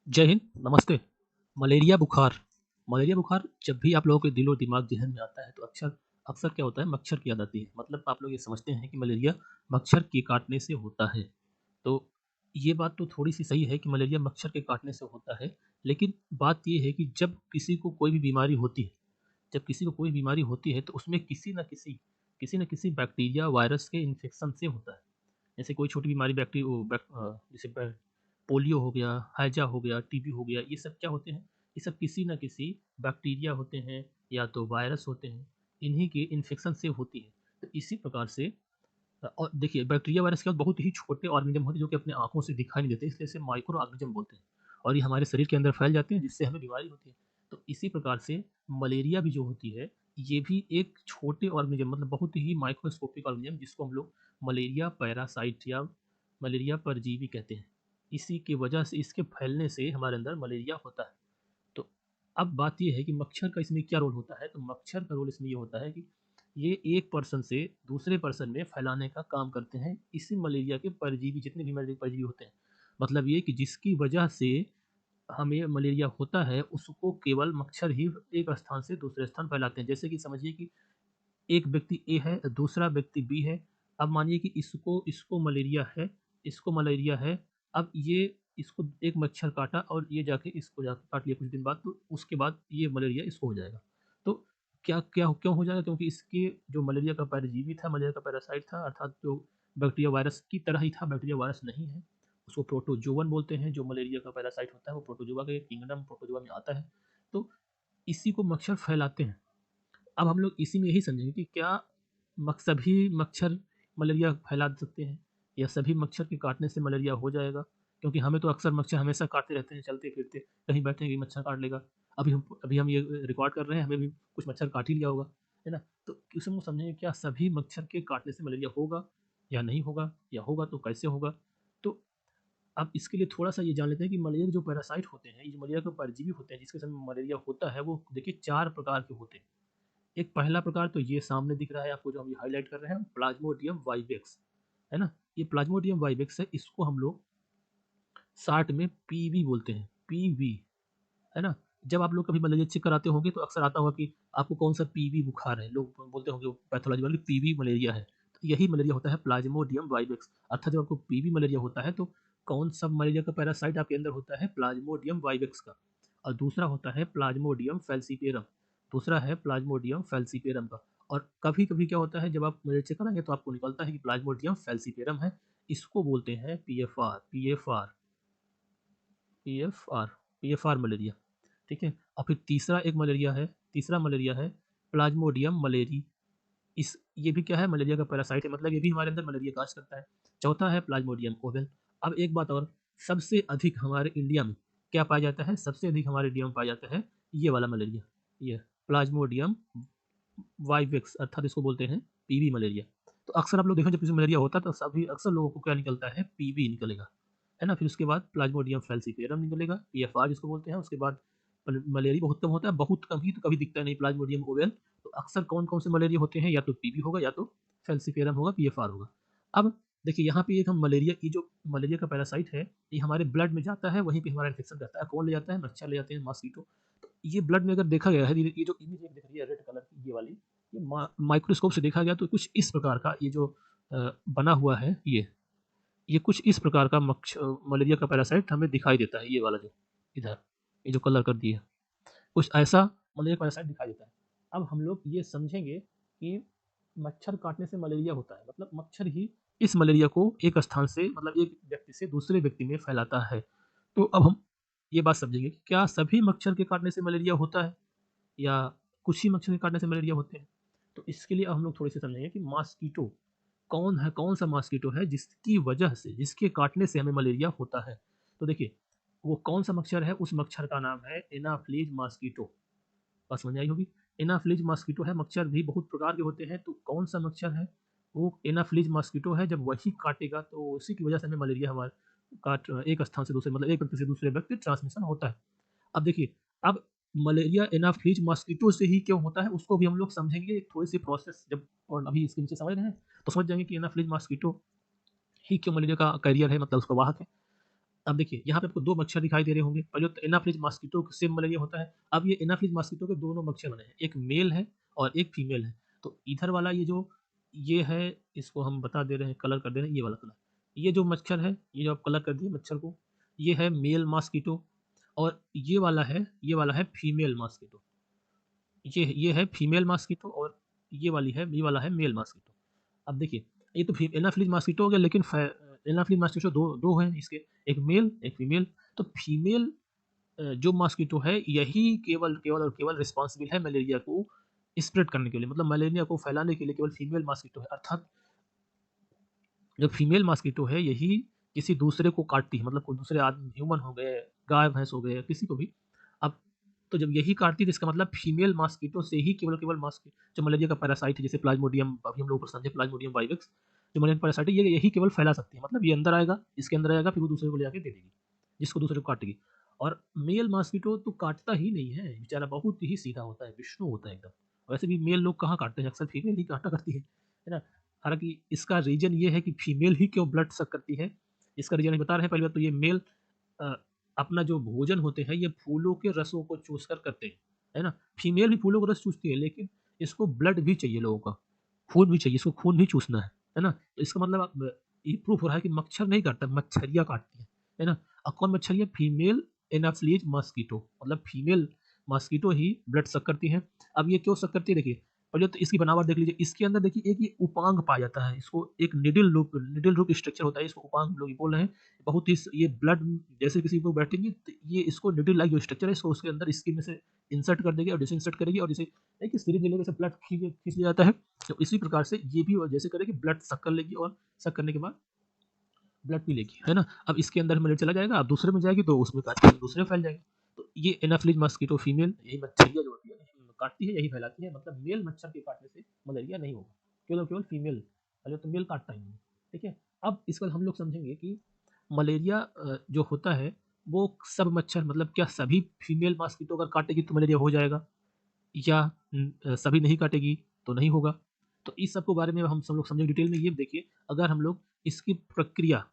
जय हिंद, नमस्ते। मलेरिया बुखार मलेरिया बुखार जब भी आप लोगों के दिलो दिमाग ज़हन में आता है तो अक्सर अक्सर क्या होता है मच्छर की याद आती है। मतलब आप लोग ये समझते हैं कि मलेरिया मच्छर के काटने से होता है। तो ये बात तो थोड़ी-सी सही है कि मलेरिया मच्छर के काटने से होता है, लेकिन बात ये है कि जब किसी को कोई भी बीमारी होती है जब किसी को कोई बीमारी होती है तो उसमें किसी न किसी बैक्टीरिया, वायरस के इन्फेक्शन से होता है। जैसे कोई छोटी बीमारी जैसे पोलियो हो गया, हैजा हो गया, टीबी हो गया, ये सब क्या होते हैं? ये सब किसी न किसी बैक्टीरिया होते हैं या तो वायरस होते हैं, इन्हीं के इन्फेक्शन से होती है। तो इसी प्रकार से और देखिए बैक्टीरिया वायरस के बाद बहुत ही छोटे ऑर्गेनिज़्म होते हैं जो कि अपने आँखों से दिखाई नहीं देते, इसलिए इसे माइक्रो ऑर्गेनिज़्म बोलते हैं और ये हमारे शरीर के अंदर फैल जाते हैं जिससे हमें बीमारी होती है। तो इसी प्रकार से मलेरिया भी जो होती है, ये भी एक छोटे ऑर्गेनिज़्म मतलब बहुत ही माइक्रोस्कोपिक ऑर्गेनिज़्म जिसको हम लोग मलेरिया पैरासाइट या मलेरिया परजीवी कहते हैं। इसी की वजह से इसके फैलने से हमारे अंदर मलेरिया होता है। तो अब बात ये है कि मच्छर का इसमें क्या रोल होता है? तो मच्छर का रोल इसमें ये होता है कि ये एक पर्सन से दूसरे पर्सन में फैलाने का काम करते हैं। इसी मलेरिया के परजीवी जितने भी मलेरिया के परजीवी होते हैं। मतलब ये कि जिसकी वजह से हमें मलेरिया होता है, उसको केवल मच्छर ही एक स्थान से दूसरे स्थान फैलाते हैं। जैसे कि समझिए कि एक व्यक्ति ए है, दूसरा व्यक्ति बी है। अब मानिए कि इसको मलेरिया है, अब ये इसको एक मच्छर काटा और ये जाके इसको जाके काट लिया कुछ दिन बाद, तो उसके बाद ये मलेरिया इसको हो जाएगा। तो क्या क्या क्यों हो जाएगा? क्योंकि इसके जो मलेरिया का परजीवी था, मलेरिया का पैरासाइट था अर्थात जो बैक्टीरिया वायरस की तरह ही था, बैक्टीरिया वायरस नहीं है। उसको प्रोटोजोवन बोलते हैं, जो मलेरिया का पैरासाइट होता है, वो प्रोटोजोआ के किंगडम प्रोटोजोआ में आता है। तो इसी को मच्छर फैलाते हैं। अब हम लोग इसी में यही समझेंगे कि क्या सभी मच्छर मलेरिया फैला सकते हैं या सभी मच्छर के काटने से मलेरिया हो जाएगा? क्योंकि हमें तो अक्सर मच्छर हमेशा काटते रहते हैं, चलते-फिरते, कहीं बैठेंगे मच्छर काट लेगा। अभी हम ये रिकॉर्ड कर रहे हैं, हमें भी कुछ मच्छर काट ही लिया होगा, है ना? तो इसमें समझेंगे क्या सभी मच्छर के काटने से मलेरिया होगा या नहीं होगा? या होगा तो कैसे होगा? तो अब इसके लिए थोड़ा-सा ये जान लेते हैं कि मलेरिया के जो पैरासाइट होते हैं, ये जो मलेरिया के परजीवी होते हैं, जिसके समय मलेरिया होता है, वो देखिए 4 प्रकार के होते हैं। एक पहला प्रकार तो ये सामने दिख रहा है आपको जो हम ये हाइलाइट कर रहे हैं प्लाज्मोडियम वाइवेक्स, है ना? ये प्लाज्मोडियम वाइवेक्स है, इसको हम लोग शॉर्ट में पीवी बोलते हैं, पीवी, है ना? जब आप लोग कभी मलेरिया चेक कराते होंगे तो अक्सर आता होगा कि आपको कौन-सा पीवी बुखार है, लोग बोलते होंगे पैथोलॉजी वाले पीवी मलेरिया है। तो यही मलेरिया होता है प्लाज्मोडियम वाइवेक्स अर्थात जब आपको पीवी मलेरिया होता है तो कौन-सा मलेरिया का पैरासाइट आपके अंदर होता है प्लाज्मोडियम वाइवेक्स का और दूसरा होता है प्लाज्मोडियम फैल्सीपेरम, दूसरा है प्लाज्मोडियम फैल्सीपेरम का। और कभी-कभी क्या होता है जब आप मलेरिया चेक कराएँगे तो आपको निकलता है कि प्लाज्मोडियम फैल्सीपेरम है, इसको बोलते हैं PFR PFR PFR PFR malaria. ठीक है? और फिर तीसरा मलेरिया है प्लाज्मोडियम मलेरी। इस ये भी क्या है मलेरिया का पैरासाइट है मतलब ये भी हमारे अंदर मलेरिया काज करता है। चौथा है प्लाज्मोडियम ओवेल। अब एक बात और सबसे अधिक हमारे इंडिया में क्या पाया जाता है? सबसे अधिक हमारे इंडिया में पाया जाता है ये वाला मलेरिया, ये प्लाज्मोडियम वाइवेक्स अर्थात इसको बोलते हैं पीवी मलेरिया। तो अक्सर आप लोग देखो जब किसी को मलेरिया होता है तो सभी अक्सर लोगों को क्या निकलता है पीवी निकलेगा, है ना? फिर उसके बाद प्लाज्मोडियम फैल्सीपेरम निकलेगा, पीएफआर जिसको बोलते हैं, उसके बाद मलेरिया बहुत कम होता है, बहुत कम ही तो कभी दिखता नहीं प्लाज्मोडियम ओवेल। तो अक्सर कौन-कौन से मलेरिया होते हैं या तो पीवी होगा या तो फैल्सीपेरम होगा, पीएफआर होगा। अब देखिए यहाँ पे एक हम मलेरिया ये जो मलेरिया का पैरासाइट है, ये हमारे ब्लड में जाता है, वहीं पे हमारा इन्फेक्शन रहता है। कौन ले जाता है? मच्छर ले जाते हैं, मॉस्किटो। तो ये ब्लड में अगर देखा गया है, ये जो इमेज एक दिख रही है रेड कलर की ये वाली, ये माइक्रोस्कोप से देखा गया तो कुछ इस प्रकार का ये जो बना हुआ है ये कुछ इस प्रकार का मलेरिया का पैरासाइट हमें दिखाई देता है, ये वाला जो इधर, ये जो कलर कर दिए है। कुछ ऐसा मलेरिया का पैरासाइट दिखाई देता है। अब हम लोग ये समझेंगे कि मच्छर काटने से मलेरिया होता है, मतलब मच्छर ही इस मलेरिया को एक स्थान से मतलब एक व्यक्ति से दूसरे व्यक्ति में फैलाता है। तो अब हम ये बात समझेंगे कि क्या सभी मच्छर के काटने से मलेरिया होता है या कुछ ही मच्छर के काटने से मलेरिया होते हैं? तो इसके लिए अब हम लोग थोड़े-से समझेंगे कि मॉस्किटो कौन है, कौन-सा मॉस्किटो है जिसकी वजह से, जिसके काटने से हमें मलेरिया होता है? तो देखिए, वो कौन-सा मच्छर है, उस मच्छर का नाम है एनाफ्लीज मॉस्किटो। बात समझ में आई होगी। एनाफ्लीज मॉस्किटो है, मच्छर भी बहुत प्रकार के होते हैं, तो कौन-सा मच्छर है? वो एनाफ्लीज मॉस्किटो है, जब वही काटेगा तो उसी की वजह से हमें मलेरिया हमारे एक स्थान से दूसरे मतलब एक व्यक्ति से दूसरे व्यक्ति ट्रांसमिशन होता है। अब देखिए, अब मलेरिया एनाफिलीज मॉस्किटो से ही क्यों होता है, उसको भी हम लोग समझेंगे एक थोड़ी-सी प्रोसेस जब और अभी इसके नीचे समझ रहे हैं, तो समझ जाएँगे कि एनाफिलीज मॉस्किटो ही क्यों मलेरिया का कैरियर है मतलब उसका वाहक है। अब देखिए यहाँ पे आपको 2 मच्छर दिखाई दे रहे होंगे। पहले तो एनाफिलिस मस्कीटो से मलेरिया होता है। अब ये एनाफिलिस मस्कीटो के दोनों मच्छर बने हैं, एक मेल है और एक फीमेल है। तो इधर वाला ये है, इसको हम बता दे रहे हैं, कलर कर दे रहे हैं ये वाला कलर। ये जो मच्छर है, ये जो आप कलर कर दिए मच्छर को, ये है मेल मस्कीटो और ये वाला है फीमेल मस्कीटो। ये है फीमेल मस्कीटो और ये वाला है मेल मस्कीटो। अब देखिए ये तो एनाफिलिस मस्कीटो हो गया, लेकिन एनाफिलिस मस्कीटो दो हैं इसके, एक मेल एक फीमेल। तो फीमेल जो मस्कीटो है यही केवल केवल और केवल रिस्पॉन्सिबल है मलेरिया को स्प्रेड करने के लिए, मतलब मलेरिया को फैलाने के लिए केवल फीमेल मस्कीटो है। अर्थात जो फीमेल मस्कीटो है यही किसी दूसरे को काटती है, मतलब कोई दूसरे आदमी, ह्यूमन हो गए, गाय भैंस हो गए, किसी को भी। अब तो जब यही काटती है तो इसका मतलब फीमेल मस्कीटो से ही केवल केवल मस्की जो मलेरिया का पैरासाइट है, जैसे प्लाज्मोडियम अभी हम लोग समझे, प्लाज्मोडियम वाइवेक्स जो मलेरियन पैरासाइट है, ये यही केवल फैला सकती है। मतलब ये अंदर आएगा, इसके अंदर आएगा, फिर वो दूसरे को ले जाके दे देगी, जिसको दूसरे को काटेगी। और मेल मस्कीटो तो काटता ही नहीं है बेचारा, बहुत ही सीधा होता है, विष्णु होता है एकदम। वैसे भी मेल लोग कहाँ काटते हैं, अक्सर फीमेल ही काटा करती है ना। हालांकि इसका रीजन ये है कि फीमेल ही क्यों ब्लड सक करती है, इसका रीजन बता रहे हैं। पहली बात तो ये मेल अपना जो भोजन होते हैं ये फूलों के रसों को चूस कर करते हैं, है ना। फीमेल भी फूलों का रस चूसती है, लेकिन इसको ब्लड भी चाहिए लोगों का, खून भी चाहिए, इसको खून भी चूसना है ना। तो इसका मतलब ये प्रूफ हो रहा है कि मच्छर नहीं काटता, मच्छरियाँ काटती है ना। और कौन मच्छरियाँ? फीमेल एनाफ्लीज मस्कीटो, मतलब फीमेल मस्कीटो ही ब्लड सक करती है। अब ये क्यों सक करती है, देखिए पहले तो इसकी बनावट देख लीजिए। इसके अंदर देखिए एक ये उपांग पाया जाता है, इसको एक निडल रूप स्ट्रक्चर होता है, इसको उपांग लोग बोल रहे हैं। बहुत ही ये ब्लड जैसे किसी को बैठेंगे तो ये इसको निडल लाइक जो स्ट्रक्चर है, इसको उसके अंदर स्किन में से इंसर्ट कर देगी और जैसे इंसर्ट करेगी और जैसे एक सिरिंज लेके जैसे ब्लड खींच लिया जाता है, तो इसी प्रकार से ये भी जैसे करेगी, ब्लड सक कर लेगी और सक करने के बाद ब्लड पी लेगी, है ना। अब इसके अंदर मलेरिया चला जाएगा, अब दूसरे में जाएगी तो उसमें काट के दूसरे में फैल जाएगी। तो ये एनाफ्लिज मस्कीटो फीमेल यही मच्छरियाँ जो होती है काटती है, यही फैलाती है। मतलब मेल मच्छर के काटने से मलेरिया नहीं होगा, केवल केवल फीमेल, पहले तो मेल काटता ही नहीं। ठीक है। अब इसके बाद हम लोग समझेंगे कि मलेरिया जो होता है वो सब मच्छर, मतलब क्या सभी फीमेल मस्कीटो अगर काटेगी तो मलेरिया हो जाएगा, या सभी नहीं काटेगी तो नहीं होगा। तो इस सब के बारे में हम सब लोग समझेंगे डिटेल में। ये देखिए, अगर हम लोग इसकी प्रक्रिया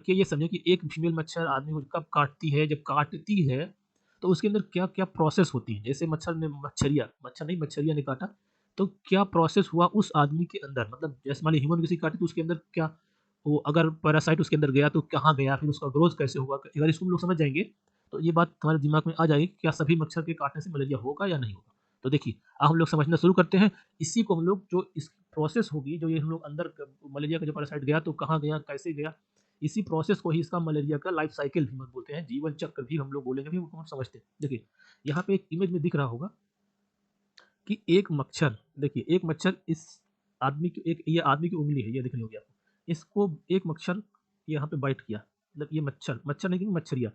ये समझें कि एक फीमेल मच्छर आदमी को कब काटती है, जब काटती है तो उसके अंदर क्या-क्या प्रोसेस होती है। जैसे मच्छर नहीं मच्छरिया ने काटा, तो क्या प्रोसेस हुआ उस आदमी के अंदर, मतलब जैसे मान लीजिए ह्यूमन किसी काटे तो उसके अंदर क्या, वो अगर पैरासाइट उसके अंदर गया तो कहाँ गया, फिर उसका ग्रोथ कैसे हुआ। अगर इसको हम लोग समझ जाएँगे तो ये बात तुम्हारे दिमाग में आ जाएगी कि क्या सभी मच्छर के काटने से मलेरिया होगा या नहीं होगा। तो देखिए, अब हम लोग समझना शुरू करते हैं। इसी को हम लोग जो इस प्रोसेस होगी, जो ये हम लोग अंदर मलेरिया का जो पैरासाइट गया तो कहाँ गया, कैसे गया, इसी प्रोसेस को ही इसका मलेरिया का लाइफ साइकिल भी हम बोलते हैं, जीवन चक्र भी हम लोग बोलेंगे, भी हम समझते हैं। देखिए, यहाँ पे एक इमेज में दिख रहा होगा कि एक मच्छर, देखिए एक मच्छर इस आदमी की, एक ये आदमी की उंगली है, ये दिख रही होगी आपको। इसको एक मच्छर यहाँ पे बाइट किया, मतलब ये मच्छर नहीं, मच्छरिया,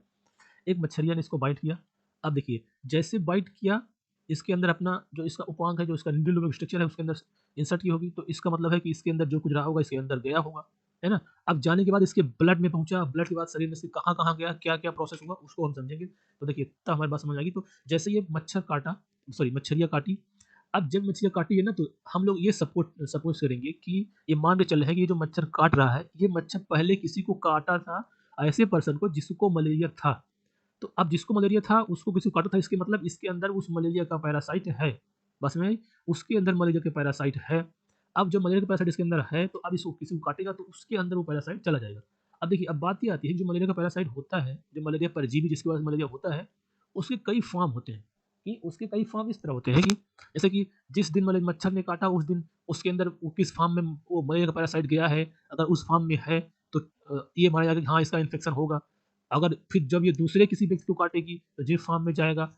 एक मच्छरिया ने इसको बाइट किया। अब देखिए, जैसे बाइट किया, इसके अंदर अपना जो इसका उपांग है, जो इसका निडल स्ट्रक्चर है, उसके अंदर इंसर्ट की होगी, तो इसका मतलब है कि इसके अंदर जो कुछ रहा होगा इसके अंदर गया होगा, है ना। अब जाने के बाद इसके ब्लड में पहुंचा, ब्लड के बाद शरीर में से कहाँ कहाँ गया, क्या क्या प्रोसेस हुआ, उसको हम समझेंगे। तो देखिए, तब हमारी बात समझ आएगी। तो जैसे ये मच्छरिया काटी। अब जब मच्छियाँ काटी है ना, तो हम लोग ये सपोज करेंगे कि ये मान के चल रहे हैं कि ये जो मच्छर काट रहा है, ये मच्छर पहले किसी को काटा था, ऐसे पर्सन को जिसको मलेरिया था। तो अब जिसको मलेरिया था उसको किसी को काटा था, इसके मतलब इसके अंदर उस मलेरिया का पैरासाइट है। बस में उसके अंदर मलेरिया के पैरासाइट है। अब जब मलेरिया का पैरासाइट इसके अंदर है तो अब इसको किसी को काटेगा तो उसके अंदर वो पैरासाइट चला जाएगा। अब देखिए, अब बात ये आती है, जो मलेरिया का पैरासाइट होता है, जो मलेरिया परजीवी जिसके पास मलेरिया होता है, उसके कई फॉर्म होते हैं। कि उसके कई फॉर्म इस तरह होते हैं कि जैसे कि जिस दिन मच्छर ने काटा उस दिन उसके अंदर वो किस फॉर्म में वो मलेरिया का पैरासाइट गया है, अगर उस फॉर्म में है तो ये माना जाएगा कि हाँ इसका इन्फेक्शन होगा। अगर फिर जब ये दूसरे किसी व्यक्ति को काटेगी तो जिस फार्म में जाएगा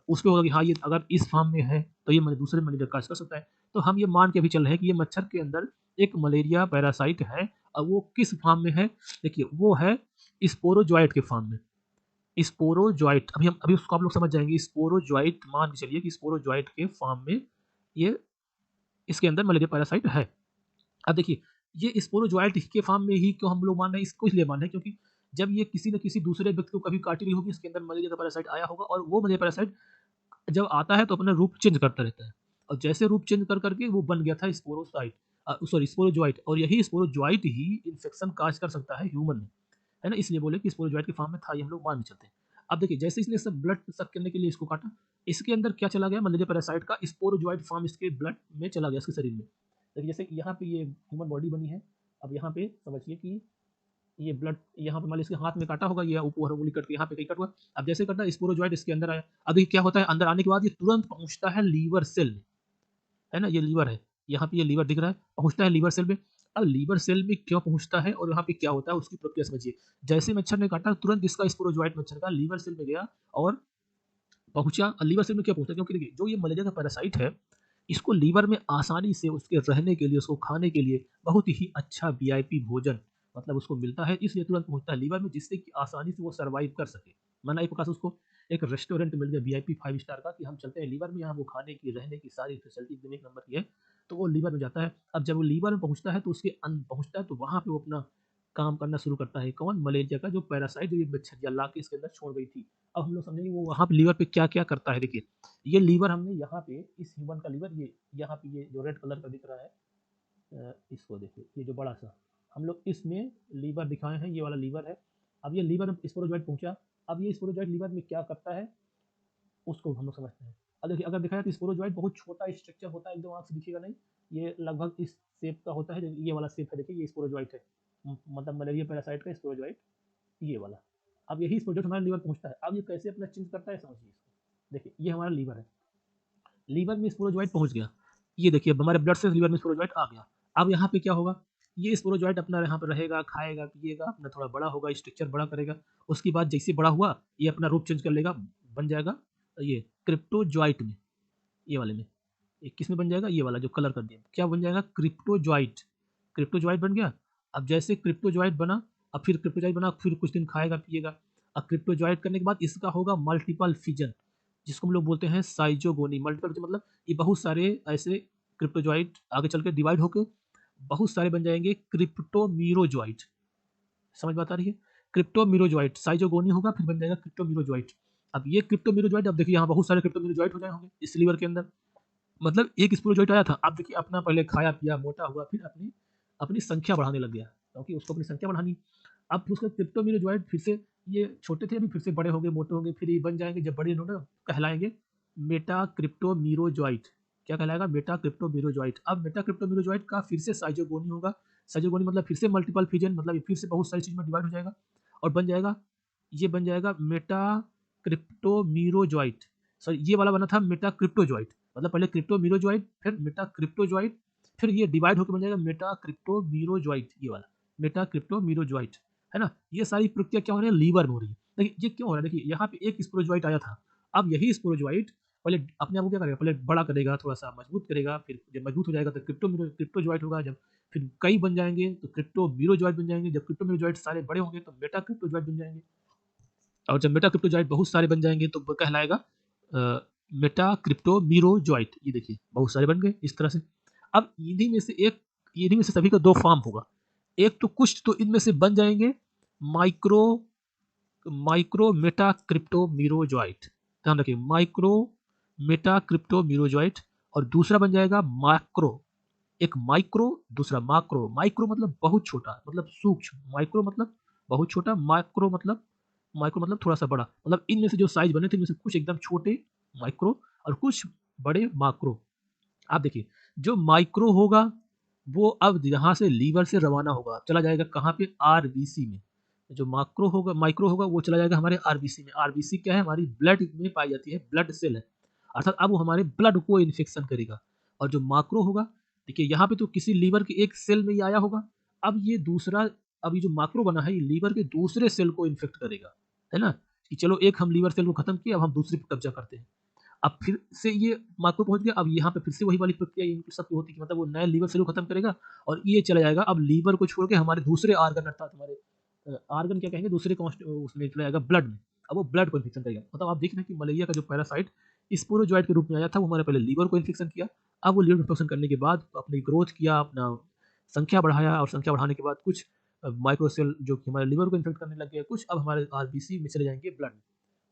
उस पे होगा कि हाँ ये अगर इस फार्म में है तो ये दूसरे मलेरिया काज कर सकता है। तो हम ये मान के भी चल रहे हैं कि ये मच्छर के अंदर एक मलेरिया पैरासाइट है, और वो किस फार्म में है, देखिए वो है स्पोरोजोइट के फार्म में। स्पोरोजोइट, अभी उसको आप लोग समझ जाएंगे। स्पोरोजोइट मान के चलिए कि स्पोरोजोइट के फार्म में ये इसके अंदर मलेरिया पैरासाइट है। अब देखिए, ये स्पोरोजोइट के फार्म में ही क्यों हम लोग मान रहे हैं, इसको इसलिए मान रहे हैं क्योंकि जब ये किसी न किसी दूसरे व्यक्ति को कभी काटी रही होगी, इसके अंदर मलेरिया का पैरासाइट आया होगा, और वो मलेरिया पैरासाइट जब आता है तो अपना रूप चेंज करता रहता है, और जैसे रूप चेंज कर करके वो बन गया था स्पोरोजोइट, और यही स्पोरोजोइट ही इन्फेक्शन काज कर सकता है ह्यूमन में। है ना, इसलिए बोले कि स्पोरोजोइट के फॉर्म में था, ये हम लोग मान के चलते हैं। अब देखिए जैसे इसने सब ब्लड सक करने के लिए इसको काटा, इसके अंदर क्या चला गया, मलेरिया पैरासाइट का स्पोरोजोइट फॉर्म इसके ब्लड में चला गया, इसके शरीर में। देखिए जैसे यहाँ पे ये ह्यूमन बॉडी बनी है, अब यहाँ पे समझिए कि ये ब्लड यहाँ पे मान लीजिए इसके हाथ में काटा होगा, ये ऊपर उंगली कट के यहाँ पे कहीं कट हुआ, अब जैसे कटा स्पोरोजोइट इसके अंदर आया। अब ये क्या होता है, अंदर आने के बाद ये तुरंत पहुंचता है लीवर सेल में, है ना, ये लीवर है, यहाँ पे ये लीवर दिख रहा है, पहुंचता है लीवर सेल में। अब लीवर सेल में क्यों पहुंचता है और यहाँ पे क्या होता है उसकी प्रक्रिया समझिए। जैसे मच्छर ने काटा, तुरंत इसका स्पोरोजोइट मच्छर का लीवर सेल में गया और पहुंचा। लीवर सेल में क्या पहुंचता है, क्योंकि देखिए जो ये मलेरिया का पैरासाइट है, इसको लीवर में आसानी से उसके रहने के लिए, उसको खाने के लिए बहुत ही अच्छा वीआईपी भोजन मतलब उसको मिलता है, इसलिए तुरंत पहुंचता है लीवर में, जिससे कि आसानी से वो सर्वाइव कर सके। माना एक प्रकार से उसको एक रेस्टोरेंट मिल गया वीआईपी 5 स्टार का, कि हम चलते हैं लीवर में, यहाँ वो खाने की रहने की सारी फैसिलिटी एकदम एक नंबर की है, तो वो लीवर में जाता है। अब जब वो लीवर में पहुंचता है तो उसके पहुंचता है तो वहाँ पे वो अपना काम करना शुरू करता है। कौन, मलेरिया का जो पैरासाइट, जो ये मच्छर ला के इसके अंदर छोड़ गई थी। अब हम लोग समझेंगे वो वहाँ पे लीवर पे क्या क्या करता है। देखिए ये लीवर हमने यहाँ पे, इस ह्यूमन का लीवर, ये यहाँ पे ये जो रेड कलर का दिख रहा है, इसको देखिए, ये जो बड़ा सा हम लोग इसमें लीवर दिखाए हैं, ये वाला लीवर है। अब ये लीवर स्पोरोजोइट पहुंचा, अब ये स्पोरोजोइट लीवर में क्या करता है उसको हम लोग समझते हैं। अब देखिए अगर दिखाया तो स्पोरोजोइट बहुत छोटा स्ट्रक्चर होता है, एकदम आँख से दिखेगा नहीं, ये लगभग इस शेप का होता है, ये वाला शेप है, देखिए ये स्पोरोजोइट है, मतलब मलेरिया पैरासाइट का स्पोरोजोइट, ये वाला। अब यही स्पोरोजोइट हमारे लीवर पहुंचता है। अब ये कैसे अपना चेंज करता है समझिए इसको। देखिए ये हमारा लीवर है, लीवर में स्पोरोजोइट पहुंच गया, ये देखिए हमारे ब्लड से लीवर में स्पोरोजोइट आ गया। अब यहाँ पे क्या होगा, ये स्पोरोजोइट अपना यहाँ पे रहेगा, खाएगा पिएगा, अपना थोड़ा बड़ा होगा, स्ट्रक्चर बड़ा करेगा। उसके बाद जैसे बड़ा हुआ ये अपना रूप चेंज कर लेगा, बन जाएगा ये क्रिप्टोजॉइट में, ये वाले में। ये किस में बन जाएगा, ये वाला जो कलर कर दिया, क्या बन जाएगा, क्रिप्टोजॉइट। क्रिप्टोजॉइट बन गया। अब जैसे क्रिप्टोजॉइट बना, अब फिर क्रिप्टोजॉइट बना, फिर कुछ दिन खाएगा पिएगा। अब क्रिप्टोजॉइट करने के बाद इसका होगा मल्टीपल फिजन, जिसको हम लोग बोलते हैं साइजोगोनी। मल्टीपल मतलब ये बहुत सारे ऐसे क्रिप्टोजॉइट आगे चल के डिवाइड होकर बहुत सारे बन जाएंगे क्रिप्टोमीरोजॉइट। समझ बात आ रही है, क्रिप्टोमीरोजॉइट, साइजोगोनी होगा फिर बन जाएगा क्रिप्टोमीरोजॉइट। अब ये क्रिप्टोमीरोजॉइट, अब देखिए यहाँ बहुत सारे क्रिप्टोमीरोजॉइट हो जाए होंगे इस लीवर के अंदर, मतलब एक स्पोरोजोइट आया था। अब देखिए अपना पहले खाया पिया मोटा हुआ, फिर अपनी अपनी संख्या बढ़ाने लग गया, क्योंकि उसको अपनी संख्या बढ़ानी। अब उसका क्रिप्टोमीरोजॉइट फिर से, ये छोटे थे अभी फिर से बड़े होंगे, मोटे होंगे, फिर ये बन जाएंगे, जब बड़े होंगे कहलाएंगे मेटा क्रिप्टोमीरोजॉइट। क्या कहलाएगा, मेटा क्रिप्टोमीरोजॉइट। अब मेटा क्रिप्टोमीरोजॉइट का फिर से साइजोगोनी होगा, साइजोगोनी मतलब फिर से मल्टीपल फिजन, मतलब फिर से बहुत सारी चीज में डिवाइड हो जाएगा और बन जाएगा, ये बन जाएगा मेटा क्रिप्टोमीरोजॉइट। सॉरी ये वाला बना था मेटा क्रिप्टोजॉइट, मतलब पहले क्रिप्टोमीरोजॉइट फिर मेटा क्रिप्टोजॉइट, फिर ये डिवाइड होकर बन जाएगा मेटा क्रिप्टोमीरोजॉइट, ये वाला मेटा क्रिप्टोमीरोजॉइट, है ना। ये सारी प्रक्रिया क्या हो रही है, लीवर में हो रही है। देखिए ये क्यों हो रहा है, देखिए यहाँ पे एक स्पोरोजॉइट आया था, अब यही स्पोरोजॉइट पहले अपने आप को क्या करेगा, पहले बड़ा करेगा, थोड़ा सा मजबूत करेगा, फिर जब मजबूत हो जाएगा तो क्रिप्टोजॉइट होगा, जब फिर कई बन जाएंगे तो क्रिप्टोमीरोजॉइट बन जाएंगे, जब क्रिप्टोमीरोजॉइट सारे बड़े होंगे तो मेटा क्रिप्टोजॉइट बन जाएंगे, और जब मेटा क्रिप्टोजॉइट बहुत सारे बन जाएंगे तो कहलाएगा मेटा क्रिप्टोमीरोजॉइट। ये देखिए बहुत सारे बन गए इस तरह से। अब इन्हीं में से एक, इन्हीं में से सभी का दो फॉर्म होगा, एक तो कुछ तो इनमें से बन जाएंगे माइक्रो माइक्रो मेटा क्रिप्टोमीरोजॉइट, ध्यान रखिए, माइक्रो मेटा क्रिप्टोमीरोजॉइट, और दूसरा बन जाएगा मैक्रो। एक माइक्रो, दूसरा मैक्रो। माइक्रो मतलब बहुत छोटा, मतलब सूक्ष्म, माइक्रो मतलब बहुत छोटा, माइक्रो मतलब थोड़ा सा बड़ा, मतलब इनमें से जो साइज बने थे इनमें से कुछ एकदम छोटे माइक्रो और कुछ बड़े माक्रो। आप देखिए जो माइक्रो होगा वो अब यहाँ से लीवर से रवाना होगा, चला जाएगा कहाँ पे, आरबीसी में। जो माइक्रो होगा वो चला जाएगा हमारे आरबीसी में। आरबीसी क्या है, हमारी ब्लड में पाई जाती है, ब्लड सेल है, अर्थात अब वो हमारे ब्लड को इन्फेक्शन करेगा। और जो माक्रो होगा, देखिए यहाँ पे तो किसी लीवर के एक सेल में ही आया होगा, अब ये दूसरा, अब ये जो माक्रो बना है ये लीवर के दूसरे सेल को इन्फेक्ट करेगा, है ना, कि चलो एक हम लीवर सेल को खत्म किया, अब हम दूसरे पे कब्जा करते हैं। अब फिर से ये मार्को पहुंच गया, अब यहाँ पे फिर से वही वाली प्रक्रिया इन सबकी होती है, मतलब वो नए लीवर सेल को खत्म करेगा और ये चला जाएगा अब लीवर को छोड़ के हमारे दूसरे आर्गन, अर्थात हमारे आर्गन क्या कहेंगे, दूसरे उसमें चला जाएगा ब्लड में। अब वो ब्लड को इन्फेक्शन करेगा, मतलब आप देख रहे हैं कि मलेरिया का जो पैरासाइट स्पोरोजॉइट के रूप में आया था वो हमारे पहले लीवर को इन्फेक्शन किया, अब वो लीवर इन्फेक्शन करने के बाद अपनी ग्रोथ किया, अपना संख्या बढ़ाया, और संख्या बढ़ाने के बाद कुछ माइक्रोसेल जो कि हमारे लीवर को इन्फेक्ट करने लग गए, कुछ अब हमारे आरबीसी में चले जाएंगे ब्लड में।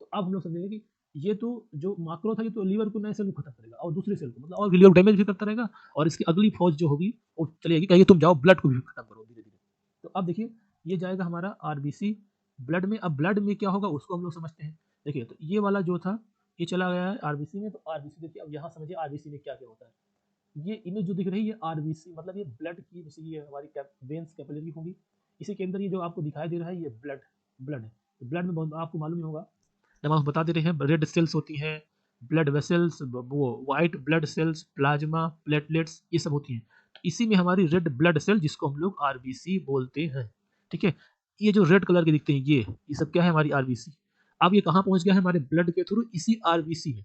तो अब हम लोग समझेंगे कि ये तो जो माक्रो था ये तो लीवर को नए सेल को खत्म करेगा और दूसरे सेल को, मतलब और लीवर डैमेज भी करता रहेगा, और इसकी अगली फौज जो होगी वो चलेगी, कहेगी तुम जाओ ब्लड को भी खत्म करो धीरे धीरे। तो अब देखिए ये जाएगा हमारा आरबीसी ब्लड में। अब ब्लड में क्या होगा उसको हम लोग समझते हैं। देखिए तो ये वाला जो था ये चला गया है आरबीसी में, तो आरबीसी देखिए अब यहाँ समझिए आरबीसी में क्या क्या होता है। ये इमेज जो दिख रही है आरबीसी मतलब ये ब्लड की, जैसे ये हमारी वेन्स कैपिलरी होंगी, इसी के अंदर ये जो आपको दिखाई दे रहा है ये ब्लड ब्लड है। तो ब्लड में आपको मालूम ही होगा, जब हम बता दे रहे हैं रेड सेल्स होती हैं, ब्लड वेसल्स, वो white blood cells, plasma, platelets, ये सब होती हैं। तो इसी में हमारी रेड ब्लड सेल जिसको हम लोग आरबीसी बोलते हैं, ठीक है। ये जो रेड कलर के दिखते हैं ये सब क्या है हमारी आरबीसी। अब ये कहाँ पहुंच गया है हमारे ब्लड के थ्रू, इसी आरबीसी में।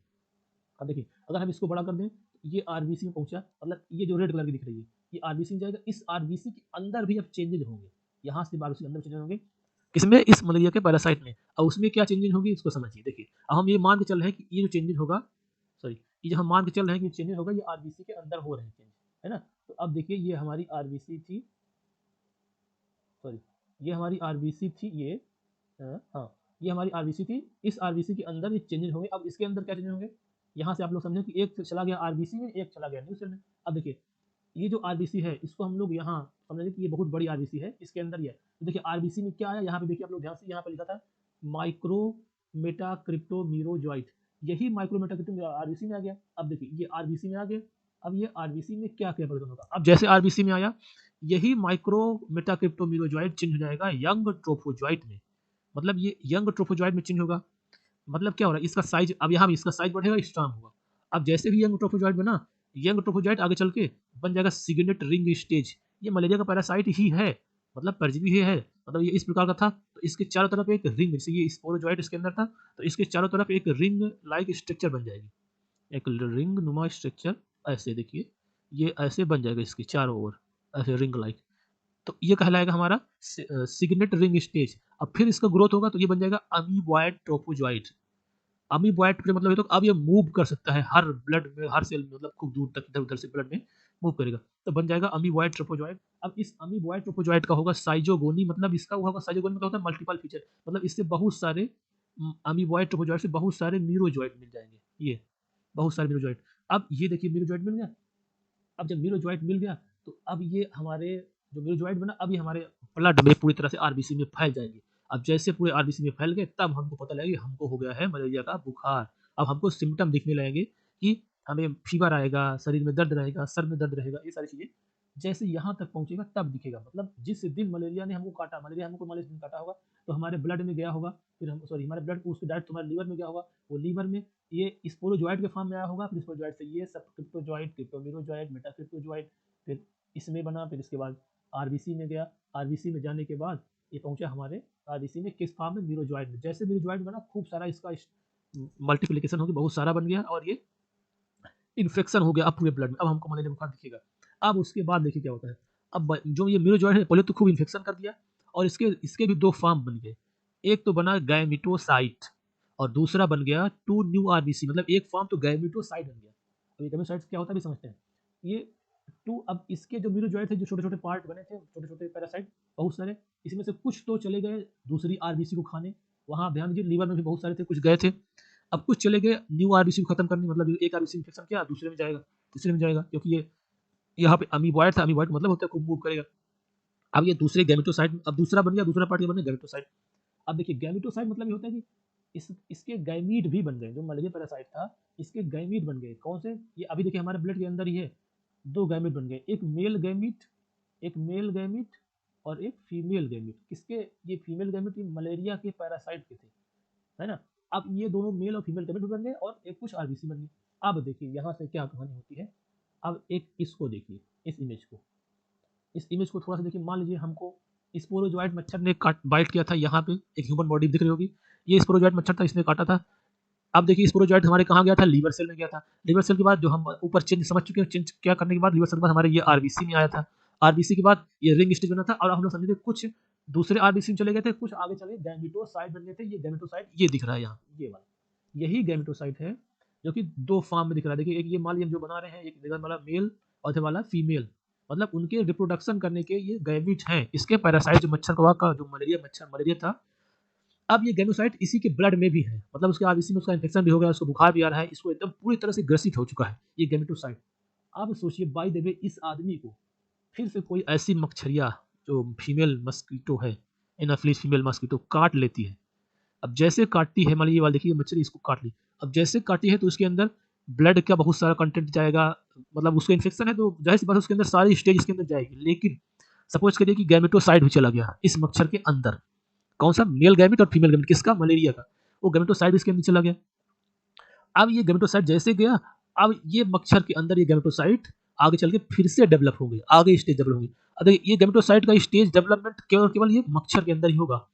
अब देखिए अगर हम इसको बड़ा कर दें ये आरबीसी में पहुंचा, मतलब ये जो रेड कलर की दिख रही है ये आरबीसी में जाएगा। इस आरबीसी के अंदर भी अब चेंजेज होंगे, यहाँ से आरबीसी के अंदर चेंजेज होंगे, किसमें, इस मलेरिया के पैरासाइट में। और उसमें क्या चेंजेज होगी इसको समझिए। देखिए अब हम ये मान के चल रहे हैं कि ये जो चेंजेज होगा, सॉरी, ये जो हम मान के चल रहे हैं कि चेंजेज होगा ये आरबीसी के अंदर हो रहे हैं चेंज, है ना। तो अब देखिए ये हमारी आरबीसी थी, सॉरी ये हमारी आरबीसी थी, ये हाँ ये हमारी आरबीसी थी, इस आरबीसी के अंदर ये चेंजेज होंगे। अब इसके अंदर क्या चेंजेज होंगे, यहाँ से आप लोग समझो कि एक चला गया आरबीसी में, एक चला गया न्यू सेल में। अब देखिए ये जो आरबीसी है इसको हम लोग यहाँ समझ कि ये बहुत बड़ी आरबीसी है, इसके अंदर ही है। तो देखिए आरबीसी में क्या आया, यहाँ पे देखिए आप लोग ध्यान से, यहाँ पे लिखा था माइक्रोमेटा क्रिप्टोमीरोजॉइट, यही माइक्रोमेटा क्रिप्टो आरबीसी में आ गया। अब देखिए ये आरबीसी में आ गया, अब ये आरबीसी में क्या क्या परिवर्तन होगा। अब जैसे आरबीसी में आया यही माइक्रोमेटा क्रिप्टोमीरोजॉइट चेंज हो जाएगा यंग ट्रोफोजॉइट में, मतलब ये यंग ट्रोफोजॉइट में चेंज होगा। मतलब क्या हो रहा है, इसका साइज, अब यहाँ भी इसका साइज बढ़ेगा, स्ट्रांग होगा। अब जैसे भी यंग ट्रोफोजॉइट बना, यंग ट्रोफोजॉइट आगे चल के बन जाएगा सिग्नेट रिंग स्टेज। ये मलेरिया का पैरासाइट ही है, मतलब परजीवी ही है, मतलब ये इस प्रकार का था। तो इसके चारों तरफ एक रिंग, जैसे ये स्पोरोजॉइट इसके अंदर था, तो इसके चारों तरफ एक रिंग लाइक स्ट्रक्चर बन जाएगी, एक रिंग नुमा स्ट्रक्चर। ऐसे देखिए ये ऐसे बन जाएगा इसके चारों ओर, ऐसे रिंग लाइक। तो ये कहलाएगा हमारा सिग्नेट रिंग स्टेज। अब फिर इसका ग्रोथ होगा तो ये बन जाएगा अमीबॉयड ट्रोफोजॉइट। अमीबॉयड मतलब ये तो अब ये मूव कर सकता है हर ब्लड में, हर सेल में, मतलब खूब दूर तक इधर उधर से ब्लड में मूव करेगा, तो बन जाएगा अमीबॉयड ट्रोफोजॉइट। अब इस अमीबॉयड ट्रोफोजॉइट का होगा साइजोगोनी, मतलब इसका होगा साइजोगोनी मतलब होता है मल्टीपल फीचर, मतलब इससे बहुत सारे अमीबॉयड ट्रोफोजॉइट से बहुत सारे मीरोजॉइट मिल जाएंगे, ये बहुत सारे मीरोजॉइट। अब ये देखिए मीरोजॉइट मिल गया। अब जब मीरोजॉइट मिल गया तो अब ये हमारे जो मीरोजॉइट बना, अब ये हमारे ब्लड में पूरी तरह से आरबीसी में फैल जाएंगे। अब जैसे पूरे आरबीसी में फैल गए तब हमको पता लगेगा कि हमको हो गया है मलेरिया का बुखार। अब हमको सिम्टम दिखने लगेंगे कि हमें फीवर आएगा, शरीर में दर्द रहेगा, सर में दर्द रहेगा, ये सारी चीजें जैसे यहाँ तक पहुंचेगा तब दिखेगा। मतलब जिस दिन मलेरिया ने हमको काटा, मलेरिया हमको मलेरिया दिन काटा होगा तो हमारे ब्लड में गया होगा, फिर हम सॉरी हमारे ब्लड को उसके डायरेक्ट तुम्हारे लीवर में गया होगा, वो लीवर में ये स्पोरोजॉइट के फॉर्म में आया होगा, फिर स्पोरोजॉइट से ये सब क्रिप्टोजॉइट, क्रिप्टोमीरोजॉइट, मेटाक्रिप्टोजॉइट, फिर इसमें बना, फिर इसके बाद आरबीसी में गया। आरबीसी में जाने के बाद ये पहुंचा हमारे आरबीसी में किस फॉर्म में, मीरोजॉइट में। जैसे मीरोजॉइट बना खूब सारा इसका मल्टीप्लिकेशन हो गया, बहुत सारा बन गया और ये इन्फेक्शन हो गया अब पूरे ब्लड में। अब हमको मलेरिया बुखार दिखेगा। अब उसके बाद देखिए क्या होता है, अब जो ये मीरोजॉइट है पहले तो खूब इन्फेक्शन कर दिया और इसके इसके भी दो फॉर्म बन गए। एक तो बना गैमिटोसाइट और दूसरा बन गया टू न्यू आरबीसी, मतलब एक फॉर्म तो गैमिटोसाइट बन गया। अब ये गैमिटोसाइट क्या होता है भी समझते हैं। ये टू, अब इसके जो मीरोजॉइट थे, जो छोटे छोटे पार्ट बने थे, छोटे छोटे पैरासाइट बहुत सारे, इसमें से कुछ तो चले गए दूसरी आरबीसी को खाने, वहां ध्यान दीजिए लीवर में भी बहुत सारे थे, कुछ गए थे। अब कुछ चले गए न्यू आरबीसी को खत्म करने, मतलब एक आरबीसी इन्फेक्शन किया दूसरे में जाएगा, तीसरे में जाएगा, क्योंकि ये यहाँ पे अमीबॉयड था, अमीबॉयड मतलब होता है खूब मूव करेगा। अब ये दूसरे गैमेटोसाइट, अब दूसरा बन गया, दूसरा पार्ट बन गया गैमेटोसाइट। अब देखिए गैमेटोसाइट मतलब ये होता है कि इसके गैमीट भी बन गए, जो मलेरिया पैरासाइट था इसके गैमीट बन गए। कौन से, ये अभी देखिए हमारे ब्लड के अंदर ही है, दो गैमीट बन गए, एक मेल गैमीट, एक मेल गैमीट और एक फीमेल गैमीट। किसके, ये फीमेल गैमीट मलेरिया के पैरासाइट के थे, है ना। अब ये दोनों मेल और फीमेल गैमेट बन गए और एक कुछ आरबीसी बन गई। अब देखिए यहाँ से क्या कहानी होती है। अब एक इसको देखिए, इस इमेज को, इस इमेज को थोड़ा सा देखिए। मान लीजिए हमको स्पोरोजॉइट मच्छर ने काट बाइट किया था, यहाँ पे एक ह्यूमन बॉडी दिख रही होगी, ये स्पोरोजॉइट मच्छर था, इसने काटा था। अब देखिए स्पोरोजॉइट हमारे कहाँ गया था, लीवर सेल में गया था। लीवर सेल के बाद जो हम ऊपर चेंज समझ चुके हैं, चेंज क्या करने के बाद लीवर सेल के बाद हमारे ये आरबीसी में आया था। आरबीसी के बाद ये रिंग स्टेज बना था और हम लोग समझे कुछ दूसरे आरबीसी में चले गए थे, कुछ आगे चले गैमेटोसाइट बन गए थे। ये गैमेटोसाइट ये दिख रहा है यहाँ, ये वाला यही गैमेटोसाइट है जो कि दो फॉर्म में दिख रहा है। देखिए एक ये मान लीजिए जो बना रहे हैं, एक वाला मेल और वाला फीमेल, मतलब उनके रिप्रोडक्शन करने के ये गैमेट हैं। इसके पैरासाइट जो मच्छर का जो मलेरिया मच्छर मलेरिया था, अब ये गैमेटोसाइट इसी के ब्लड में भी है, मतलब उसके आरबीसी में उसका इन्फेक्शन भी हो गया, उसको बुखार भी आ रहा है, इसको एकदम पूरी तरह से ग्रसित हो चुका है ये गैमेटोसाइट। अब सोचिए बाय द वे इस आदमी को फिर से कोई ऐसी मच्छरिया जो फीमेल मस्कीटो है एनाफिलीज फीमेल मॉस्किटो काट लेती है। अब जैसे काटती है, मान लीजिए ये वाली देखिए मच्छर इसको काट ली, अब जैसे काटी है तो उसके अंदर ब्लड का बहुत सारा कंटेंट जाएगा, मतलब उसको इन्फेक्शन है तो जाहिर सी बात है उसके अंदर सारी स्टेज इसके अंदर जाएगी। लेकिन सपोज करिए कि गैमेटोसाइड भी चला गया इस मच्छर के अंदर, कौन सा, मेल गैमेट और फीमेल गैमेट, किसका, मलेरिया का, वो गैमेटोसाइड इसके अंदर चला गया। अब ये गैमेटोसाइड जैसे गया, अब ये मच्छर के अंदर ये गैमेटोसाइड आगे चल के फिर से डेवलप होंगे, आगे स्टेज डेवलप होंगे। अब ये गैमेटोसाइड का स्टेज डेवलपमेंट केवल केवल ये मच्छर के अंदर ही होगा,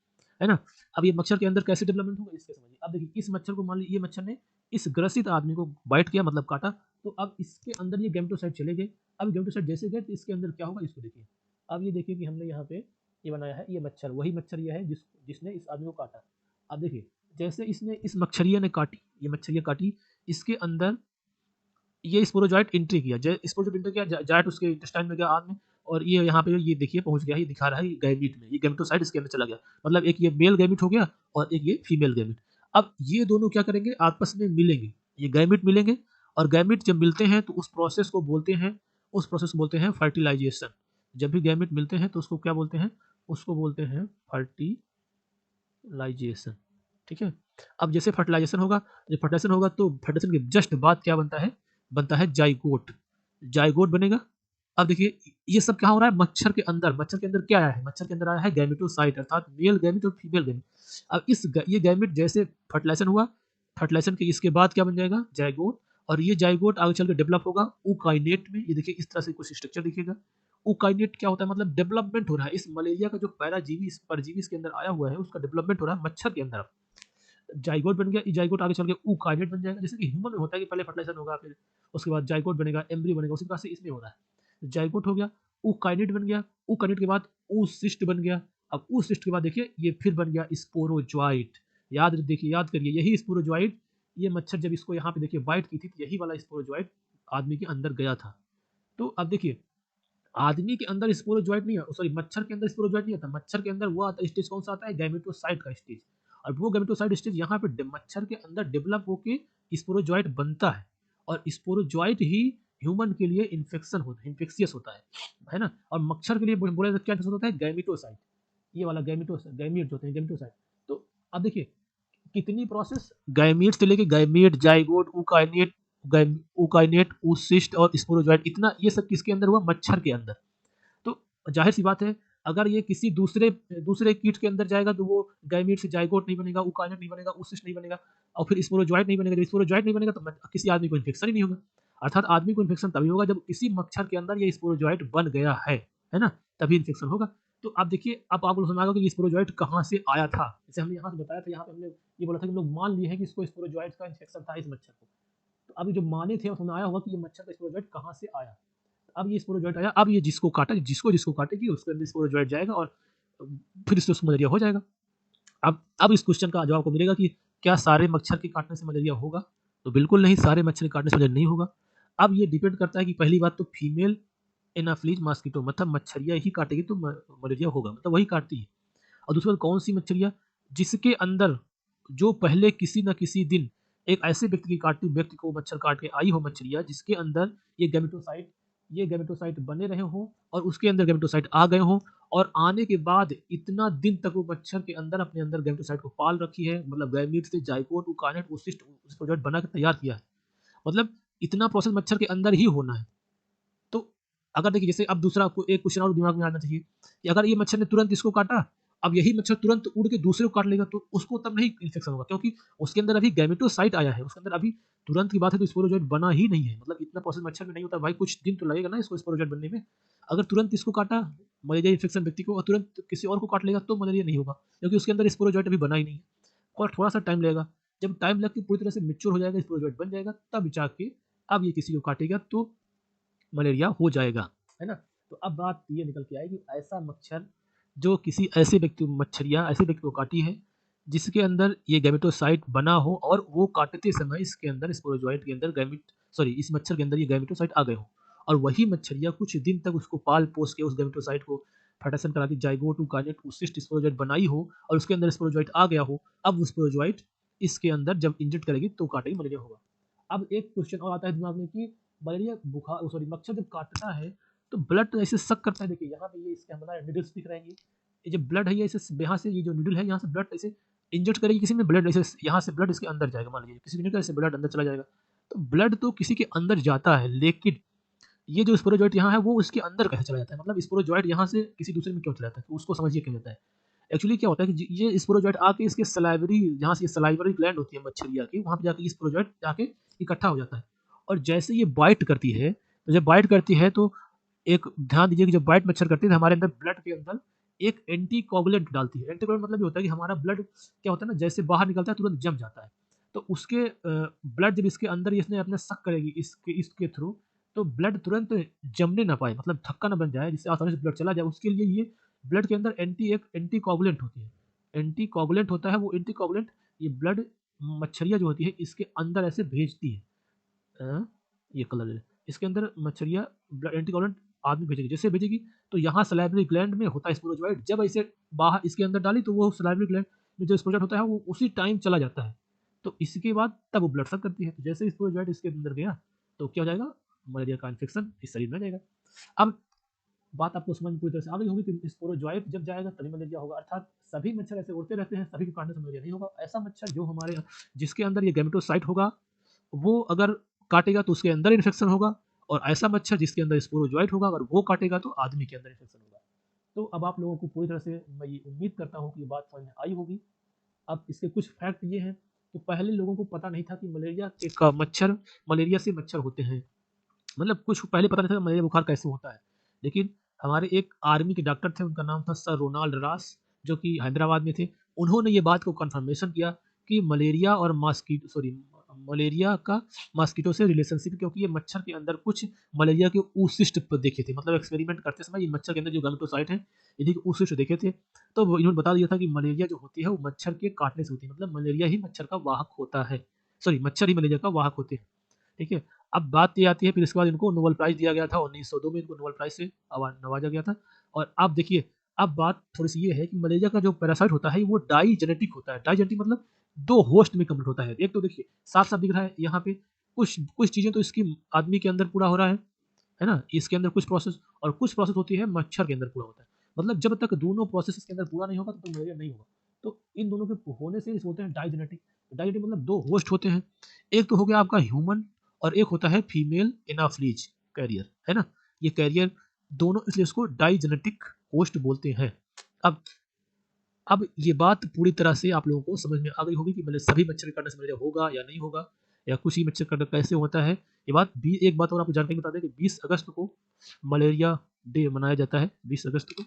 है ना। अब ये मच्छर के अंदर कैसे डेवलपमेंट होगा इसके समझिए। अब देखिए इस मच्छर को, मान लीजिए ये मच्छर ने इस ग्रसित आदमी को बाइट किया, मतलब काटा, तो अब इसके अंदर ये गैमेटोसाइड चले गए। अब गैमेटोसाइड जैसे गए तो इसके अंदर क्या होगा इसको देखिए। अब ये देखिए कि हमने यहाँ पे ये बनाया है, ये मच्छर वही मच्छर ये है जिसने इस आदमी को काटा। अब देखिए जैसे इसने इस मच्छरिया ने काटी, ये मच्छरिया काटी, इसके अंदर ये स्पोरोजॉइट एंट्री किया, स्पोरोजॉइट एंट्री किया, जाट उसके इंटेस्टाइन में गया आदमी, और ये यहाँ पे ये देखिए पहुंच गया, ये दिखा रहा है गैमीट में, ये गैमेटोसाइड इसके अंदर चला गया, मतलब एक ये मेल गैमीट हो गया और एक ये फीमेल गैमीट। अब ये दोनों क्या करेंगे, आपस में मिलेंगे, ये गैमीट मिलेंगे, और गैमीट जब मिलते हैं तो उस प्रोसेस को बोलते हैं, उस प्रोसेस को बोलते हैं फर्टिलाइजेशन। जब भी गैमीट मिलते हैं तो उसको क्या बोलते हैं, उसको बोलते हैं फर्टिलाइजेशन, ठीक है। अब जैसे फर्टिलाइजेशन होगा, जब फर्टिलाइजेशन होगा तो फर्टिलाइजेशन के जस्ट बाद क्या बनता है, बनता है जाइगोट, जाइगोट बनेगा। अब देखिए ये सब क्या हो रहा है, मच्छर के अंदर, मच्छर के अंदर क्या आया है, मच्छर के अंदर आया है गैमेटोसाइट, अर्थात मेल गैमेट और फीमेल गैमेट। अब ये गैमेट जैसे फर्टिलाइजेशन हुआ, फर्टिलाइजेशन के इसके बाद क्या बन जाएगा, जाइगोट, और ये जाइगोट आगे चल के डेवलप होगा ऊकाइनेट में। ये देखिए इस तरह से कुछ स्ट्रक्चर दिखेगा। ऊकाइनेट क्या होता है, मतलब डेवलपमेंट हो रहा है, इस मलेरिया का जो पैराजीवी परजीवी इसके अंदर आया हुआ है उसका डेवलपमेंट हो रहा है मच्छर के अंदर। जाइगोट बन गया, जाइगोट आगे चल के ऊकाइनेट बन जाएगा, जैसे कि ह्यूमन में होता है कि पहले फर्टिलाइजेशन होगा, फिर उसके बाद जाइगोट बनेगा, एम्ब्रियो बनेगा, उसी प्रकार से इसमें हो रहा है। जाइगोट हो गया, ऊकाइनेट बन गया, ऊकाइनेट के बाद oocyst बन गया। अब oocyst के बाद देखिए ये फिर बन गया स्पोरोजॉइट। याद देखिए, याद करिए, यही स्पोरोजॉइट, ये मच्छर जब इसको यहाँ पे देखिए बाइट की थी तो यही वाला स्पोरोजॉइट आदमी के अंदर गया था। तो अब देखिए आदमी के अंदर स्पोरोजॉइट नहीं है, सॉरी मच्छर के अंदर स्पोरोजॉइट नहीं आता, मच्छर के अंदर वो आता स्टेज कौन सा आता है, गैमेटोसाइट का स्टेज। और वो गैमेटोसाइट स्टेज यहाँ पे मच्छर के अंदर डेवलप होके स्पोरोजॉइट बनता है, और स्पोरोजॉइट ही ह्यूमन के लिए इन्फेक्शन होता है, इन्फेक्शियस होता है ना। और मच्छर के लिए बोले तो क्या होता है, गैमेटोसाइट, ये वाला गैमीट होते हैं, गैमेटोसाइट। तो अब देखिए कितनी प्रोसेस, गैमीट से लेके गैमीट, जाइगोट, ऊकाइनेट, oocyst और स्पोरोजॉइट, इतना ये सब किसके अंदर हुआ, मच्छर के अंदर। तो जाहिर सी बात है अगर ये किसी दूसरे दूसरे कीट के अंदर जाएगा तो वो गैमीट से जाइगोट नहीं बनेगा, ऊकाइनेट नहीं बनेगा, oocyst नहीं बनेगा, और फिर स्पोरोजॉइट नहीं बनेगा। जब स्पोरोजॉइट नहीं बनेगा तो किसी आदमी को इन्फेक्शन ही नहीं होगा। अर्थात आदमी को इन्फेक्शन तभी होगा जब किसी मच्छर के अंदर ये स्पोरोजॉइट बन गया है ना, तभी इन्फेक्शन होगा। तो आप देखिए, अब आपको समझ आएगा कि ये स्पोरोजॉइट कहाँ से आया था। जैसे हमने यहाँ से बताया था, यहाँ पे हमने ये बोला था कि हम लोग मान लिए हैं कि इसको स्पोरोजॉइट का इन्फेक्शन था इस मच्छर को। तो अभी जो माने थे उसमें आया होगा कि ये मच्छर का स्पोरोजॉइट कहाँ से आया। अब ये स्पोरोजॉइट आया, अब ये जिसको काटा, जिसको जिसको काटेगी उसके अंदर स्पोरोजॉइट जाएगा और फिर इससे उसको मलेरिया हो जाएगा। अब इस क्वेश्चन का जवाब आपको मिलेगा कि क्या सारे मच्छर के काटने से मलेरिया होगा, तो बिल्कुल नहीं, सारे मच्छर के काटने से मलेरिया नहीं होगा। अब ये डिपेंड करता है कि पहली बात तो फीमेल एनाफ्लीज मॉस्किटो, मतलब मच्छरिया ही काटेगी तो मलेरिया होगा, मतलब वही काटती है। और दूसरी बात कौन सी मच्छरिया, जिसके अंदर जो पहले किसी न किसी दिन एक ऐसे व्यक्ति को मच्छर काट के आई हो मच्छरिया, जिसके अंदर ये गैमेटोसाइट बने रहे हों और उसके अंदर गैमेटोसाइट आ गए हों, और आने के बाद इतना दिन तक वो मच्छर के अंदर अपने अंदर गैमेटोसाइट को पाल रखी है, मतलब गैमीट से जाइगोट, ऊकाइनेट, oocyst प्रोजेक्ट बना के तैयार किया है, मतलब इतना प्रोसेस मच्छर के अंदर ही होना है। तो अगर देखिए जैसे अब दूसरा आपको एक क्वेश्चन और दिमाग में आना चाहिए कि अगर ये मच्छर ने तुरंत इसको काटा, अब यही मच्छर तुरंत उड़ के दूसरे को काट लेगा तो उसको तब नहीं इन्फेक्शन होगा, क्योंकि उसके अंदर अभी गैमेटोसाइट आया है, उसके अंदर अभी तुरंत की बात है तो स्पोरोजॉइट बना ही नहीं है, मतलब इतना प्रोसेस मच्छर में नहीं होता भाई, कुछ दिन तो लगेगा ना इसको स्पोरोजॉइट बनने में। अगर तुरंत इसको काटा मलेरिया इन्फेक्शन व्यक्ति को और तुरंत किसी और को काट लेगा तो मलेरिया नहीं होगा, क्योंकि उसके अंदर स्पोरोजॉइट अभी बना ही नहीं है, और थोड़ा सा टाइम लगेगा। जब टाइम लग के पूरी तरह से मिच्योर हो जाएगा, स्पोरोजॉइट बन जाएगा, तब जाके अब ये किसी को काटेगा तो मलेरिया हो जाएगा, है ना। तो अब बात ये निकल के आएगी, ऐसा मच्छर जो किसी ऐसे व्यक्ति मच्छरिया ऐसे व्यक्ति को काटी है जिसके अंदर ये गैमेटोसाइट बना हो, और वो काटते समय इसके अंदर स्पोरोजॉइट के अंदर इस मच्छर के अंदर ये गैमेटोसाइट आ गए हो, और वही मच्छरिया कुछ दिन तक उसको पाल पोस के उस गैमेटोसाइट को फर्टाइजेशन करा के जाइगोट, ऊकाइनेट, oocyst स्पोरोजॉइट बनाई हो और उसके अंदर स्पोरोजॉइट आ गया हो, अब वो स्पोरोजॉइट इसके अंदर जब इंजेक्ट करेगी तो काटेगी, मलेरिया होगा। अब एक क्वेश्चन और आता है दिमाग में कि मलेरिया बुखार, सॉरी मच्छर जब काटता है तो ब्लड तो ऐसे सक करता है, देखिए यहाँ पे ये इसके हम बनाए निडल्स दिख रहे हैं, ये जो ब्लड है ये इसे यहाँ से, ये जो नीडल है यहाँ से ब्लड ऐसे इंजेक्ट करेगी किसी में, ब्लड ऐसे यहाँ से ब्लड इसके अंदर जाएगा, मान लीजिए किसी नीडल से ब्लड अंदर चला जाएगा, तो ब्लड तो किसी के अंदर जाता है, लेकिन ये जो स्पोरोजॉइट यहाँ है वो उसके अंदर कैसे चला जाता है, मतलब स्पोरोजॉइट यहाँ से किसी दूसरे में क्यों चला जाता है, तो उसको समझिए क्या होता है। एक्चुअली क्या होता है कि ये स्पोरोजॉइट आके इसके सलाइवरी, जहाँ से सलाइवरी ग्लैंड होती है मच्छरिया की, वहाँ पे जाके स्पोरोजॉइट जाके इकट्ठा हो जाता है, और जैसे ये बाइट करती है, तो जब बाइट करती है तो एक ध्यान दीजिए कि जब बाइट मच्छर करती है तो हमारे अंदर ब्लड के अंदर एक एंटी कोगुलेंट डालती है। एंटी कोगुलेंट मतलब ये होता है कि हमारा ब्लड क्या होता है ना, जैसे बाहर निकलता है तुरंत जम जाता है, तो उसके ब्लड जब इसके अंदर इसने अपने सक करेगी इसके थ्रू, तो ब्लड तुरंत जमने ना पाए, मतलब थक्का ना बन जाए जिससे आसानी से ब्लड चला जाए, उसके लिए ये ब्लड के अंदर एंटी कोगुलेंट होती है, एंटी कोगुलेंट होता है, वो एंटी कोगुलेंट ये ब्लड मच्छरिया जो होती है इसके अंदर ऐसे भेजती है। ये कलर इसके अंदर मच्छरिया ब्लड एंटी कोगुलेंट आदमी भेजेगी, जैसे भेजेगी तो यहाँ सलाइवरी ग्लैंड में होता है स्पोरोजॉइट, जब ऐसे बाहर इसके अंदर डाली तो वो सलाइवरी ग्लैंड में जो स्पोरोजॉइट होता है वो उसी टाइम चला जाता है, तो इसके बाद तब वो ब्लड सक करती है, तो जैसे स्पोरोजॉइट इसके अंदर गया तो क्या हो जाएगा, मलेरिया का इन्फेक्शन इस शरीर में जाएगा। अब बात आपको समझ में पूरी तरह से आ गई होगी कि स्पोरोजॉइट जब जाएगा तभी मलेरिया होगा, अर्थात सभी मच्छर ऐसे उड़ते रहते हैं, सभी के काटने से मलेरिया नहीं होगा। ऐसा मच्छर जो हमारे जिसके अंदर ये गैमेटोसाइट होगा वो अगर काटेगा तो उसके अंदर इन्फेक्शन होगा, और ऐसा मच्छर जिसके अंदर स्पोरोजॉइट होगा अगर वो काटेगा तो आदमी के अंदर इन्फेक्शन होगा। तो अब आप लोगों को पूरी तरह से मैं ये उम्मीद करता हूँ कि ये बात समझ में आई होगी। अब इसके कुछ फैक्ट ये हैं कि पहले लोगों को पता नहीं था कि मलेरिया के मच्छर, मलेरिया से मच्छर होते हैं, मतलब कुछ पहले पता नहीं था मलेरिया बुखार कैसे होता है, लेकिन हमारे एक आर्मी के डॉक्टर थे, उनका नाम था सर रोनाल्ड रास, जो कि हैदराबाद में थे, उन्होंने ये बात को कंफर्मेशन किया कि मलेरिया और मलेरिया का मॉस्किटो से रिलेशनशिप, क्योंकि ये मच्छर के अंदर कुछ मलेरिया के उशिष्ट देखे थे, मतलब एक्सपेरिमेंट करते समय ये मच्छर के अंदर जो गैमेटोसाइट है यदि उशिष्ट देखे थे, तो इन्होंने बता दिया था कि मलेरिया जो होती है वो मच्छर के काटने से होती है, मतलब मलेरिया ही मच्छर का वाहक होता है, मच्छर ही मलेरिया का वाहक होते हैं। ठीक है, अब बात ये आती है, फिर इसके बाद इनको नोबेल प्राइज़ दिया गया था, 1902 में इनको नोबेल प्राइज़ से नवाजा गया था। और अब देखिए, अब बात थोड़ी-सी ये है कि मलेरिया का जो पैरासाइट होता है वो डाइजेनेटिक होता है। डाइजेनेटिक मतलब 2 होस्ट में कन्वर्ट होता है। एक तो देखिए साफ-साफ दिख रहा है यहाँ पे, कुछ कुछ चीज़ें तो इसकी आदमी के अंदर पूरा हो रहा है ना? इसके अंदर कुछ प्रोसेस, और कुछ प्रोसेस होती है मच्छर के अंदर पूरा होता है। मतलब जब तक दोनों प्रोसेस इसके अंदर पूरा नहीं होगा तब तक मलेरिया नहीं होगा। तो इन दोनों के होने से इसे बोलते हैं डाइजेनेटिक। डाइजेनेटिक मतलब 2 होस्ट होते हैं। एक तो हो गया आपका ह्यूमन, और एक होता है फीमेल एनाफ्लीज कैरियर, है ना? ये कैरियर दोनों, इसलिए इसको डाइजेनेटिक होस्ट बोलते हैं। अब अब ये बात पूरी तरह से आप लोगों को समझ में आ गई होगी कि मतलब सभी मच्छर के काटने से मलेरिया होगा या नहीं होगा, या कुछ ही मच्छर काटने कैसे होता है। ये बात एक बात और आपको जानकारी बता दें कि 20 अगस्त को मलेरिया डे मनाया जाता है, 20 अगस्त को।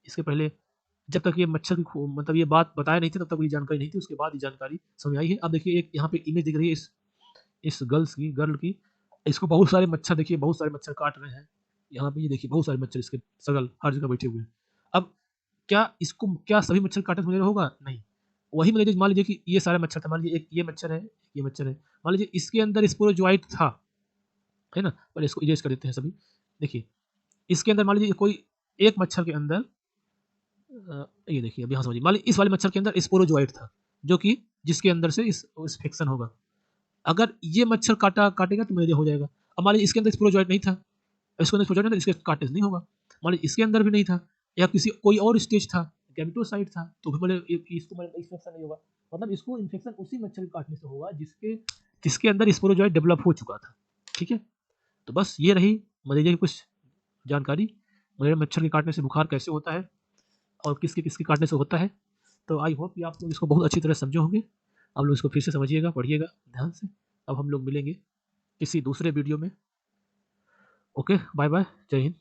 इसके पहले जब तक ये मच्छर की मतलब ये बात बताया नहीं थी तब तक ये जानकारी नहीं थी, उसके बाद ये जानकारी समझ आई है। अब देखिए एक यहाँ पे इमेज दिख रही है इस गर्ल की, इसको बहुत सारे मच्छर, देखिए बहुत सारे मच्छर काट रहे हैं। यहाँ पे ये देखिए बहुत सारे मच्छर इसके सगल हर जगह बैठे हुए हैं। अब क्या सभी मच्छर काटने से मलेरिया होगा? नहीं। वही मलेरिया, मान लीजिए कि ये सारा मच्छर था, मान लीजिए एक ये मच्छर है, ये मच्छर है। मान लीजिए इसके अंदर स्पोरोजोइट था, है ना? पहले इसको इरेज़ कर देते हैं सभी। देखिए, इसके अंदर मान लीजिए कोई एक मच्छर के अंदर ये देखिए अब यहाँ समझिए, मान लीजिए इस वाले मच्छर के अंदर स्पोरोजोइट था, जो कि जिसके अंदर से इस इन्फेक्शन होगा। अगर ये मच्छर काटेगा तो मलेरिया हो जाएगा। अब मान लीजिए इसके अंदर स्पोरोजॉइट नहीं था, इसके अंदर स्पोरोजॉइट नहीं था, इसके काटने से नहीं होगा। मान लीजिए इसके अंदर भी नहीं था, या किसी कोई और स्टेज था, गैमेटोसाइट था, तो भी इसको इन्फेक्शन नहीं होगा। मतलब इसको इन्फेक्शन उसी मच्छर के काटने से होगा जिसके जिसके अंदर स्पोरोजॉइट डेवलप हो चुका था। ठीक है, तो बस ये रही मलेरिया की कुछ जानकारी। मलेरिया मच्छर के काटने से बुखार कैसे होता है और किसके किसके काटने से होता है। तो आई होप कि आप लोग इसको बहुत अच्छी तरह समझे होंगे। आप लोग इसको फिर से समझिएगा, पढ़िएगा ध्यान से। अब हम लोग मिलेंगे किसी दूसरे वीडियो में। ओके, बाय बाय, जय हिंद।